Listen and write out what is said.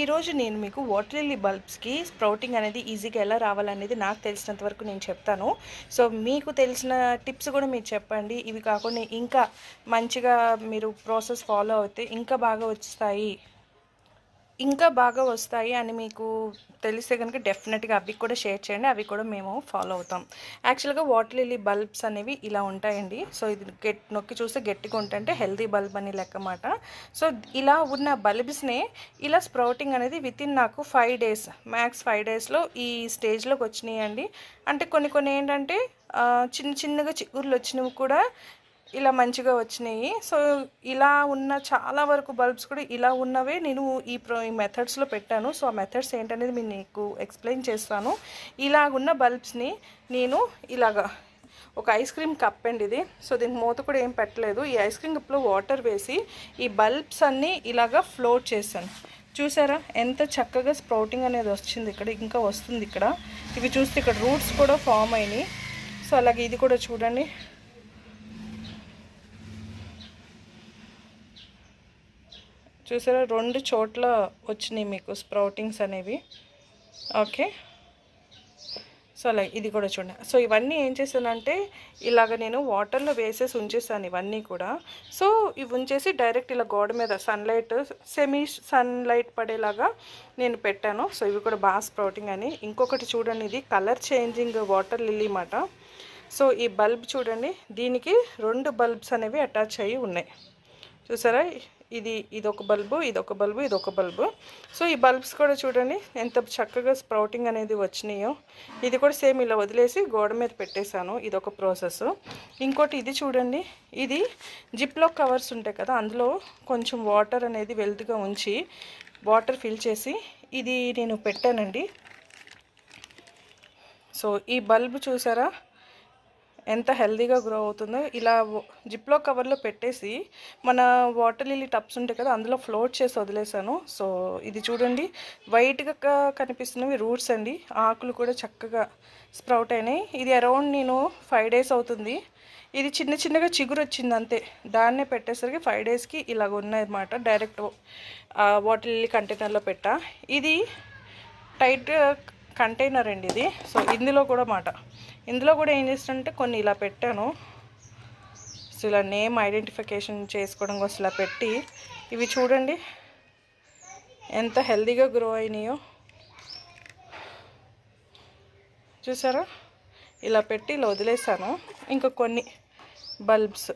ఈరోజు నేను మీకు వాటర్ లిల్లీ బల్బ్స్కి స్ప్రౌటింగ్ అనేది ఈజీగా ఎలా రావాలనేది నాకు తెలిసినంత వరకు నేను చెప్తాను. సో మీకు తెలిసిన టిప్స్ కూడా మీరు చెప్పండి. ఇవి కాకుండా ఇంకా మంచిగా మీరు ప్రాసెస్ ఫాలో అయితే ఇంకా బాగా వస్తాయి అని మీకు తెలిస్తే కనుక డెఫినెట్గా అవి కూడా షేర్ చేయండి. అవి కూడా మేము ఫాలో అవుతాం. యాక్చువల్గా వాటర్ లిల్లీ బల్బ్స్ అనేవి ఇలా ఉంటాయండి. సో ఇది నొక్కి చూస్తే గట్టిగా ఉంటే హెల్తీ బల్బ్ అని లెక్కమాట. సో ఇలా ఉన్న బల్బ్స్నే ఇలా స్ప్రౌటింగ్ అనేది వితిన్ నాకు 5 డేస్, మ్యాక్స్ 5 డేస్లో ఈ స్టేజ్లోకి వచ్చినాయండి. అంటే కొన్ని ఏంటంటే చిన్నగా చిగుర్లు వచ్చినవి కూడా ఇలా మంచిగా వచ్చినాయి. సో ఇలా ఉన్న చాలా వరకు బల్బ్స్ కూడా ఇలా ఉన్నవే నేను ఈ మెథడ్స్లో పెట్టాను. సో ఆ మెథడ్స్ ఏంటనేది నేను మీకు ఎక్స్ప్లెయిన్ చేస్తాను. ఇలాగున్న బల్బ్స్ని నేను ఇలాగా ఒక ఐస్ క్రీమ్ కప్ అండి ఇది. సో దీనికి మూత కూడా ఏం పెట్టలేదు. ఈ ఐస్ క్రీమ్ కప్లో వాటర్ వేసి ఈ బల్బ్స్ అన్నీ ఇలాగా ఫ్లోట్ చేశాను. చూసారా ఎంత చక్కగా స్ప్రౌటింగ్ అనేది వచ్చింది. ఇక్కడ ఇంకా వస్తుంది. ఇక్కడ ఇవి చూస్తే ఇక్కడ రూట్స్ కూడా ఫామ్ అయినాయి. సో అలాగే ఇది కూడా చూడండి. చూసారా 2 చోట్ల వచ్చినాయి మీకు స్ప్రౌటింగ్స్ అనేవి. ఓకే, సో అలా ఇది కూడా చూడండి. సో ఇవన్నీ ఏం చేశానంటే ఇలాగ నేను వాటర్లో వేసేసి ఉంచేసాను ఇవన్నీ కూడా. సో ఇవి ఉంచేసి డైరెక్ట్ ఇలా గోడ మీద సెమీ సన్లైట్ పడేలాగా నేను పెట్టాను. సో ఇవి కూడా బాగా స్ప్రౌటింగ్ అని. ఇంకొకటి చూడండి, ఇది కలర్ చేంజింగ్ వాటర్ లిల్లీ మాట. సో ఈ బల్బ్ చూడండి, దీనికి 2 బల్బ్స్ అనేవి అటాచ్ అయ్యి ఉన్నాయి. చూసారా, ఇదొక బల్బు, ఇదొక బల్బు. సో ఈ బల్బ్స్ కూడా చూడండి ఎంత చక్కగా స్ప్రౌటింగ్ అనేది వచ్చినాయో. ఇది కూడా సేమ్ ఇలా వదిలేసి గోడ మీద పెట్టేశాను. ఇదొక ప్రాసెస్. ఇంకోటి ఇది చూడండి, ఇది జిప్లో కవర్స్ ఉంటాయి కదా, అందులో కొంచెం వాటర్ అనేది వెల్త్గా ఉంచి వాటర్ ఫిల్ చేసి ఇది నేను పెట్టానండి. సో ఈ బల్బ్ చూసారా ఎంత హెల్తీగా గ్రో అవుతుందో. ఇలా జిప్లో కవర్లో పెట్టేసి మన వాటర్ లిల్లీ టబ్స్ ఉంటాయి కదా, అందులో ఫ్లోట్ చేసి వదిలేసాను. సో ఇది చూడండి వైట్గా కనిపిస్తున్నవి రూట్స్ అండి. ఆకులు కూడా చక్కగా స్ప్రౌట్ అయినాయి. ఇది అరౌండ్ నేను 5 డేస్ అవుతుంది. ఇది చిన్నగా చిగురు వచ్చింది అంతే. దాన్నే పెట్టేసరికి 5 డేస్కి ఇలాగ ఉన్నాయన్నమాట. డైరెక్ట్ వాటర్ లిల్లీ కంటైనర్లో పెట్టా. ఇది టైట్ కంటైనర్ అండి ఇది. సో ఇందులో కూడా ఏం చేస్తుంటే కొన్ని ఇలా పెట్టాను. సో ఇలా నేమ్ ఐడెంటిఫికేషన్ చేసుకోవడం కోసం ఇలా పెట్టి ఇవి చూడండి ఎంత హెల్తీగా గ్రో అయినాయో. చూసారా, ఇలా పెట్టి ఇలా వదిలేసాను. ఇంకా కొన్ని బల్బ్స్